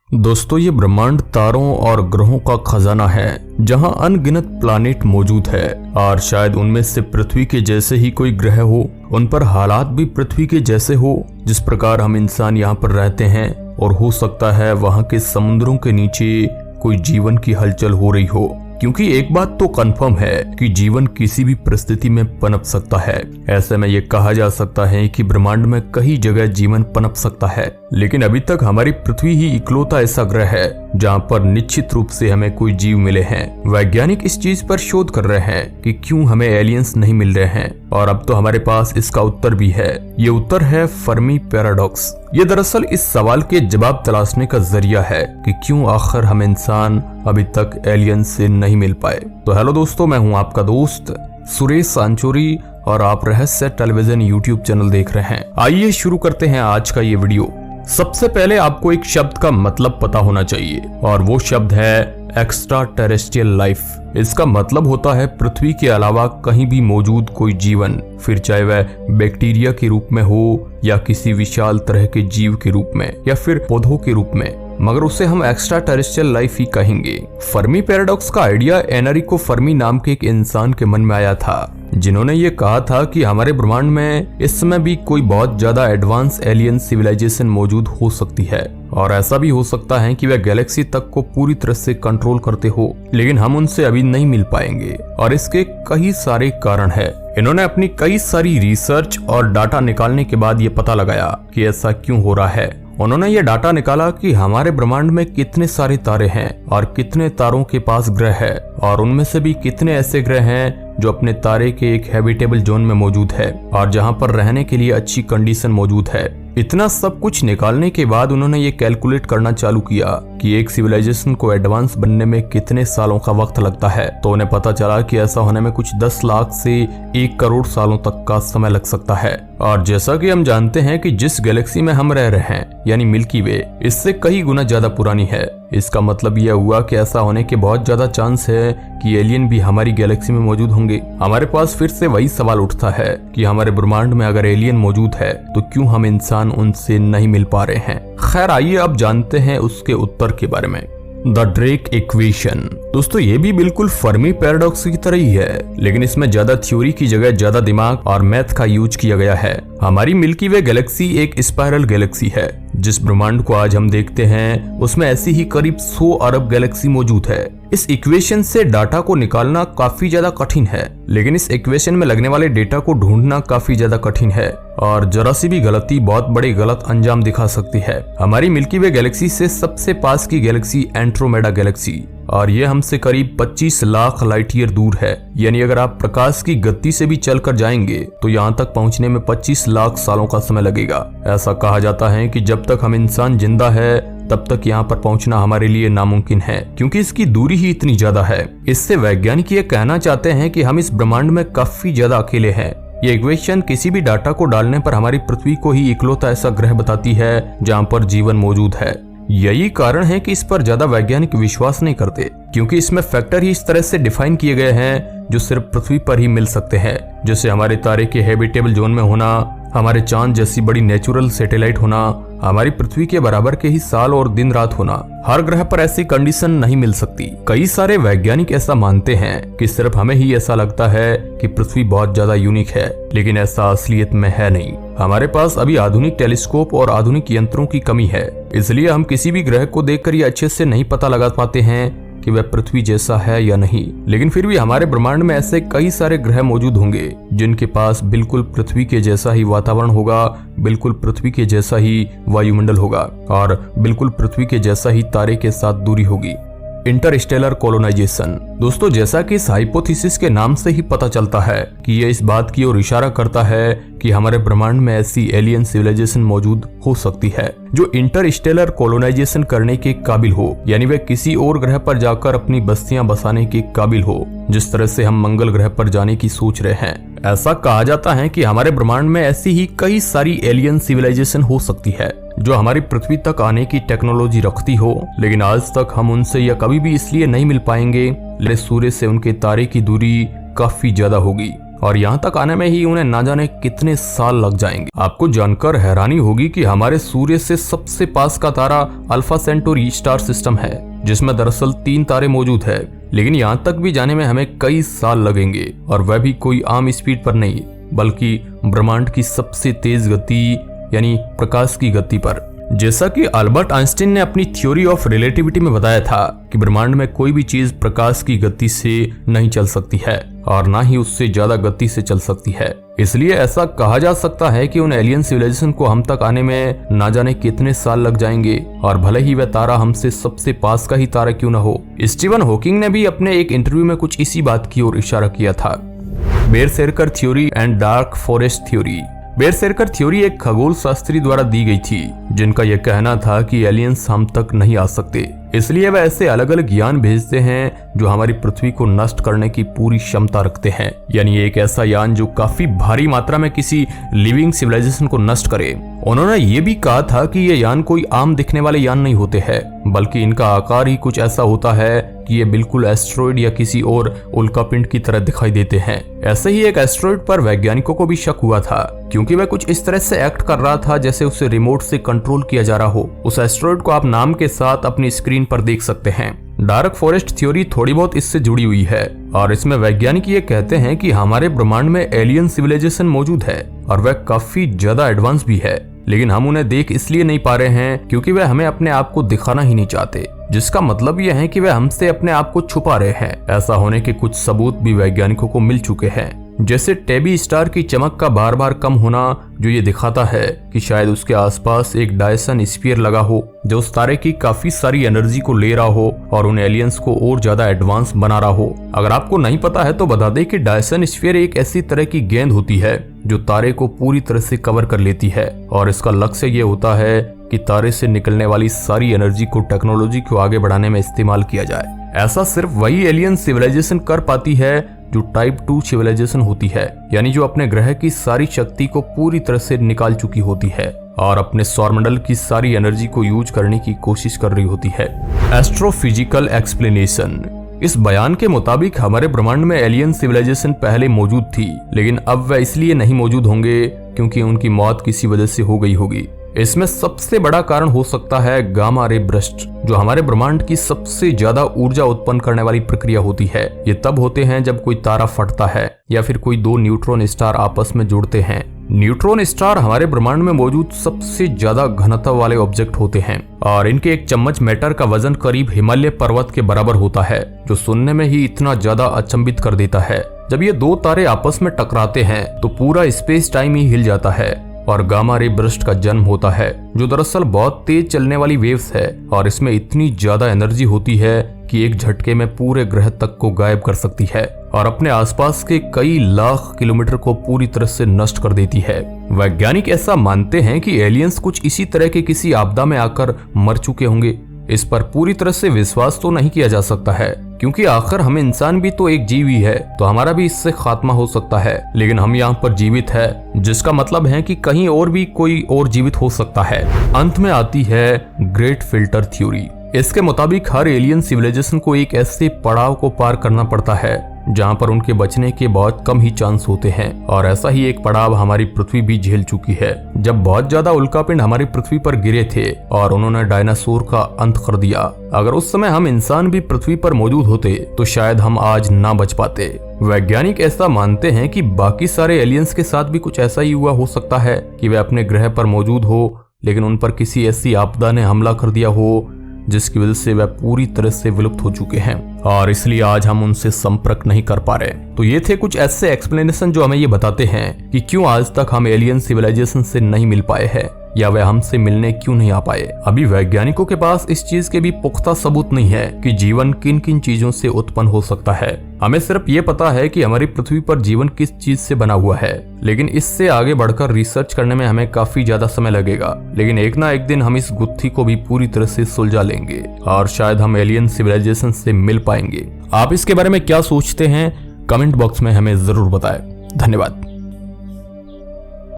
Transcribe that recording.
दोस्तों, ये ब्रह्मांड तारों और ग्रहों का खजाना है जहां अनगिनत प्लैनेट मौजूद है और शायद उनमें से पृथ्वी के जैसे ही कोई ग्रह हो। उन पर हालात भी पृथ्वी के जैसे हो जिस प्रकार हम इंसान यहाँ पर रहते हैं, और हो सकता है वहां के समुद्रों के नीचे कोई जीवन की हलचल हो रही हो। क्योंकि एक बात तो कंफर्म है कि जीवन किसी भी परिस्थिति में पनप सकता है। ऐसे में ये कहा जा सकता है कि ब्रह्मांड में कई जगह जीवन पनप सकता है, लेकिन अभी तक हमारी पृथ्वी ही इकलौता ऐसा ग्रह है जहाँ पर निश्चित रूप से हमें कोई जीव मिले हैं। वैज्ञानिक इस चीज पर शोध कर रहे हैं कि क्यों हमें एलियंस नहीं मिल रहे हैं, और अब तो हमारे पास इसका उत्तर भी है। ये उत्तर है फर्मी पैराडॉक्स। ये दरअसल इस सवाल के जवाब तलाशने का जरिया है कि क्यों आखिर हम इंसान अभी तक एलियन से नहीं मिल पाए। तो हेलो दोस्तों, मैं हूं आपका दोस्त सुरेश सांचोरी और आप रहस्य टेलीविजन यूट्यूब चैनल देख रहे हैं। आइए शुरू करते हैं आज का ये वीडियो। सबसे पहले आपको एक शब्द का मतलब पता होना चाहिए, और वो शब्द है एक्स्ट्रा टेरेस्ट्रियल लाइफ। इसका मतलब होता है पृथ्वी के अलावा कहीं भी मौजूद कोई जीवन, फिर चाहे वह बैक्टीरिया के रूप में हो या किसी विशाल तरह के जीव के रूप में या फिर पौधों के रूप में, मगर उसे हम एक्स्ट्रा टेरेस्ट्रियल लाइफ ही कहेंगे। फर्मी पैराडॉक्स का आइडिया एनरिको फर्मी नाम के एक इंसान के मन में आया था, जिन्होंने ये कहा था कि हमारे ब्रह्मांड में इस समय भी कोई बहुत ज्यादा एडवांस एलियन सिविलाइजेशन मौजूद हो सकती है, और ऐसा भी हो सकता है कि वह गैलेक्सी तक को पूरी तरह से कंट्रोल करते हो, लेकिन हम उनसे अभी नहीं मिल पाएंगे। और इसके कई सारे कारण है। इन्होंने अपनी कई सारी रिसर्च और डाटा निकालने के बाद ये पता लगाया कि ऐसा क्यों हो रहा है। उन्होंने ये डाटा निकाला कि हमारे ब्रह्मांड में कितने सारे तारे हैं और कितने तारों के पास ग्रह है, और उनमें से भी कितने ऐसे ग्रह हैं जो अपने तारे के एक हैबिटेबल जोन में मौजूद है और जहां पर रहने के लिए अच्छी कंडीशन मौजूद है। इतना सब कुछ निकालने के बाद उन्होंने ये कैलकुलेट करना चालू किया कि एक सिविलाइजेशन को एडवांस बनने में कितने सालों का वक्त लगता है। तो उन्हें पता चला कि ऐसा होने में कुछ 10 लाख से 1 करोड़ सालों तक का समय लग सकता है। और जैसा कि हम जानते हैं कि जिस गैलेक्सी में हम रह रहे हैं यानी मिल्की वे, इससे कई गुना ज्यादा पुरानी है। इसका मतलब यह हुआ कि ऐसा होने के बहुत ज्यादा चांस है कि एलियन भी हमारी गैलेक्सी में मौजूद होंगे। हमारे पास फिर से वही सवाल उठता है कि हमारे ब्रह्मांड में अगर एलियन मौजूद है तो क्यों हम इंसान उनसे नहीं मिल पा रहे हैं। खैर, आइए अब जानते हैं उसके उत्तर के बारे में। The Drake equation. दोस्तों, ये भी बिल्कुल फर्मी पैराडॉक्स की तरह ही है, लेकिन इसमें ज्यादा थ्योरी की जगह ज्यादा दिमाग और मैथ का यूज किया गया है। हमारी मिल्की वे गैलेक्सी एक स्पाइरल गैलेक्सी है। जिस ब्रह्मांड को आज हम देखते हैं उसमें ऐसी ही करीब 100 अरब गैलेक्सी मौजूद है। इस इक्वेशन से डाटा को निकालना काफी ज्यादा कठिन है, लेकिन इस इक्वेशन में लगने वाले डेटा को ढूंढना काफी ज्यादा कठिन है, और जरा सी भी गलती बहुत बड़े गलत अंजाम दिखा सकती है। हमारी मिल्की वे गैलेक्सी से सबसे पास की गैलेक्सी एंड्रोमेडा गैलेक्सी, और ये हमसे करीब 25 लाख लाइट ईयर दूर है। यानी अगर आप प्रकाश की गति से भी चलकर जाएंगे तो यहाँ तक पहुँचने में 25 लाख सालों का समय लगेगा। ऐसा कहा जाता है कि जब तक हम इंसान जिंदा है तब तक यहाँ पर पहुंचना हमारे लिए नामुमकिन है, क्योंकि इसकी दूरी ही इतनी ज्यादा है। इससे वैज्ञानिक ये कहना चाहते हैं कि हम इस ब्रह्मांड में काफी ज्यादा अकेले हैं। ये इक्वेशन किसी भी डाटा को डालने पर हमारी पृथ्वी को ही इकलौता ऐसा ग्रह बताती है जहाँ पर जीवन मौजूद है। यही कारण है कि इस पर ज्यादा वैज्ञानिक विश्वास नहीं करते, क्योंकि इसमें फैक्टर ही इस तरह से डिफाइन किए गए हैं जो सिर्फ पृथ्वी पर ही मिल सकते हैं, जैसे हमारे तारे के हैबिटेबल जोन में होना, हमारे चांद जैसी बड़ी नेचुरल सैटेलाइट होना, हमारी पृथ्वी के बराबर के ही साल और दिन रात होना। हर ग्रह पर ऐसी कंडीशन नहीं मिल सकती। कई सारे वैज्ञानिक ऐसा मानते हैं कि सिर्फ हमें ही ऐसा लगता है कि पृथ्वी बहुत ज्यादा यूनिक है, लेकिन ऐसा असलियत में है नहीं। हमारे पास अभी आधुनिक टेलीस्कोप और आधुनिक यंत्रों की कमी है, इसलिए हम किसी भी ग्रह को देखकर ये अच्छे से नहीं पता लगा पाते हैं कि वह पृथ्वी जैसा है या नहीं। लेकिन फिर भी हमारे ब्रह्मांड में ऐसे कई सारे ग्रह मौजूद होंगे जिनके पास बिल्कुल पृथ्वी के जैसा ही वातावरण होगा, बिल्कुल पृथ्वी के जैसा ही वायुमंडल होगा, और बिल्कुल पृथ्वी के जैसा ही तारे के साथ दूरी होगी। Interstellar colonisation. दोस्तों, जैसा कि इस हाइपोथेसिस के नाम से ही पता चलता है कि ये इस बात की ओर इशारा करता है कि हमारे ब्रह्मांड में ऐसी एलियन सिविलाइजेशन मौजूद हो सकती है जो इंटरस्टेलर कोलोनाइजेशन करने के काबिल हो, यानी वे किसी और ग्रह पर जाकर अपनी बस्तियां बसाने के काबिल हो, जिस तरह से हम मंगल ग्रह पर जाने की सोच रहे हैं। ऐसा कहा जाता है कि हमारे ब्रह्मांड में ऐसी ही कई सारी एलियन सिविलाइजेशन हो सकती है जो हमारी पृथ्वी तक आने की टेक्नोलॉजी रखती हो, लेकिन आज तक हम उनसे या कभी भी इसलिए नहीं मिल पाएंगे, सूर्य से उनके तारे की दूरी काफी ज्यादा होगी। और यहाँ तक आने में ही उन्हें ना जाने कितने साल लग जाएंगे। आपको जानकर हैरानी होगी कि हमारे सूर्य से सबसे पास का तारा अल्फा सेंटोरी स्टार सिस्टम है, जिसमें दरअसल 3 तारे मौजूद है, लेकिन यहाँ तक भी जाने में हमें कई साल लगेंगे, और वह भी कोई आम स्पीड पर नहीं, बल्कि ब्रह्मांड की सबसे तेज गति यानी प्रकाश की गति पर। जैसा कि अल्बर्ट आइंस्टीन ने अपनी थ्योरी ऑफ रिलेटिविटी में बताया था कि ब्रह्मांड में कोई भी चीज प्रकाश की गति से नहीं चल सकती है और ना ही उससे ज्यादा गति से चल सकती है। इसलिए ऐसा कहा जा सकता है कि उन एलियन सिविलाइजेशन को हम तक आने में ना जाने कितने साल लग जाएंगे, और भले ही वह तारा हमसे सबसे पास का ही तारा क्यों न हो। स्टीवन हॉकिंग ने भी अपने एक इंटरव्यू में कुछ इसी बात की ओर इशारा किया था। Berserker theory and dark forest theory. Berserker theory एक खगोल शास्त्री द्वारा दी गई थी, जिनका यह कहना था कि एलियंस हम तक नहीं आ सकते, इसलिए वह ऐसे अलग अलग यान भेजते हैं जो हमारी पृथ्वी को नष्ट करने की पूरी क्षमता रखते हैं। यानी एक ऐसा यान जो काफी भारी मात्रा में किसी लिविंग सिविलाइजेशन को नष्ट करे। उन्होंने ये भी कहा था कि ये यान कोई आम दिखने वाले यान नहीं होते हैं, बल्कि इनका आकार ही कुछ ऐसा होता है कि ये बिल्कुल एस्ट्रॉयड या किसी और उल्कापिंड की तरह दिखाई देते हैं। ऐसे ही एक एस्ट्रॉयड पर वैज्ञानिकों को भी शक हुआ था, क्योंकि वह कुछ इस तरह से एक्ट कर रहा था जैसे उसे रिमोट से कंट्रोल किया जा रहा हो। उस एस्ट्रॉयड को आप नाम के साथ अपनी स्क्रीन पर देख सकते हैं। डार्क फॉरेस्ट थ्योरी थोड़ी बहुत इससे जुड़ी हुई है, और इसमें वैज्ञानिक ये कहते हैं कि हमारे ब्रह्मांड में एलियन सिविलाइजेशन मौजूद है, और वह काफी ज्यादा एडवांस भी है, लेकिन हम उन्हें देख इसलिए नहीं पा रहे हैं क्योंकि वह हमें अपने आप को दिखाना ही नहीं चाहते, जिसका मतलब यह है कि वह हमसे अपने आप को छुपा रहे हैं। ऐसा होने के कुछ सबूत भी वैज्ञानिकों को मिल चुके हैं, जैसे टेबी स्टार की चमक का बार बार कम होना, जो ये दिखाता है कि शायद उसके आसपास एक डायसन स्फीयर लगा हो जो उस तारे की काफी सारी एनर्जी को ले रहा हो और उन एलियंस को और ज्यादा एडवांस बना रहा हो। अगर आपको नहीं पता है तो बता दें कि डायसन स्फीयर एक ऐसी तरह की गेंद होती है जो तारे को पूरी तरह से कवर कर लेती है, और इसका लक्ष्य ये होता है कि तारे से निकलने वाली सारी एनर्जी को टेक्नोलॉजी को आगे बढ़ाने में इस्तेमाल किया जाए। ऐसा सिर्फ वही एलियन सिविलाइजेशन कर पाती है जो टाइप 2 सिविलाइजेशन होती है, यानी जो अपने ग्रह की सारी शक्ति को पूरी तरह से निकाल चुकी होती है और अपने सौरमंडल की सारी एनर्जी को यूज करने की कोशिश कर रही होती है। Astrophysical explanation. इस बयान के मुताबिक हमारे ब्रह्मांड में एलियन सिविलाइजेशन पहले मौजूद थी, लेकिन अब वह इसलिए नहीं मौजूद होंगे क्योंकि उनकी मौत किसी वजह से हो गई होगी। इसमें सबसे बड़ा कारण हो सकता है गामा रे बर्स्ट, जो हमारे ब्रह्मांड की सबसे ज्यादा ऊर्जा उत्पन्न करने वाली प्रक्रिया होती है। ये तब होते हैं जब कोई तारा फटता है या फिर कोई 2 न्यूट्रॉन स्टार आपस में जुड़ते हैं। न्यूट्रॉन स्टार हमारे ब्रह्मांड में मौजूद सबसे ज्यादा घनत्व वाले ऑब्जेक्ट होते हैं, और इनके एक चम्मच मैटर का वजन करीब हिमालय पर्वत के बराबर होता है, जो सुनने में ही इतना ज्यादा अचंभित कर देता है। जब ये 2 तारे आपस में टकराते हैं तो पूरा स्पेस टाइम ही हिल जाता है और गामा रे बर्स्ट का जन्म होता है, जो दरअसल बहुत तेज चलने वाली वेव्स है, और इसमें इतनी ज्यादा एनर्जी होती है कि एक झटके में पूरे ग्रह तक को गायब कर सकती है और अपने आसपास के कई लाख किलोमीटर को पूरी तरह से नष्ट कर देती है। वैज्ञानिक ऐसा मानते हैं कि एलियंस कुछ इसी तरह के किसी आपदा में आकर मर चुके होंगे। इस पर पूरी तरह से विश्वास तो नहीं किया जा सकता है, क्योंकि आखिर हम इंसान भी तो एक जीव ही है, तो हमारा भी इससे खात्मा हो सकता है, लेकिन हम यहाँ पर जीवित है, जिसका मतलब है कि कहीं और भी कोई और जीवित हो सकता है। अंत में आती है ग्रेट फिल्टर थ्योरी। इसके मुताबिक हर एलियन सिविलाइजेशन को एक ऐसे पड़ाव को पार करना पड़ता है जहां पर उनके बचने के बहुत कम ही चांस होते हैं, और ऐसा ही एक पड़ाव हमारी पृथ्वी भी झेल चुकी है, जब बहुत ज्यादा उल्कापिंड हमारी पृथ्वी पर गिरे थे और उन्होंने डायनासोर का अंत कर दिया। अगर उस समय हम इंसान भी पृथ्वी पर मौजूद होते तो शायद हम आज ना बच पाते। वैज्ञानिक ऐसा मानते हैं कि बाकी सारे एलियंस के साथ भी कुछ ऐसा ही हुआ हो सकता है कि वे अपने ग्रह पर मौजूद हो, लेकिन उन पर किसी ऐसी आपदा ने हमला कर दिया हो जिसकी वजह से वह पूरी तरह से विलुप्त हो चुके हैं, और इसलिए आज हम उनसे संपर्क नहीं कर पा रहे। तो ये थे कुछ ऐसे एक्सप्लेनेशन जो हमें ये बताते हैं कि क्यों आज तक हम एलियन सिविलाइजेशन से नहीं मिल पाए हैं, या वह हमसे मिलने क्यों नहीं आ पाए। अभी वैज्ञानिकों के पास इस चीज के भी पुख्ता सबूत नहीं है कि जीवन किन किन चीजों से उत्पन्न हो सकता है। हमें सिर्फ ये पता है कि हमारी पृथ्वी पर जीवन किस चीज से बना हुआ है, लेकिन इससे आगे बढ़कर रिसर्च करने में हमें काफी ज्यादा समय लगेगा। लेकिन एक ना एक दिन हम इस गुत्थी को भी पूरी तरह से सुलझा लेंगे और शायद हम एलियन सिविलाइजेशन से मिल पाएंगे। आप इसके बारे में क्या सोचते हैं, कमेंट बॉक्स में हमें जरूर बताएं। धन्यवाद।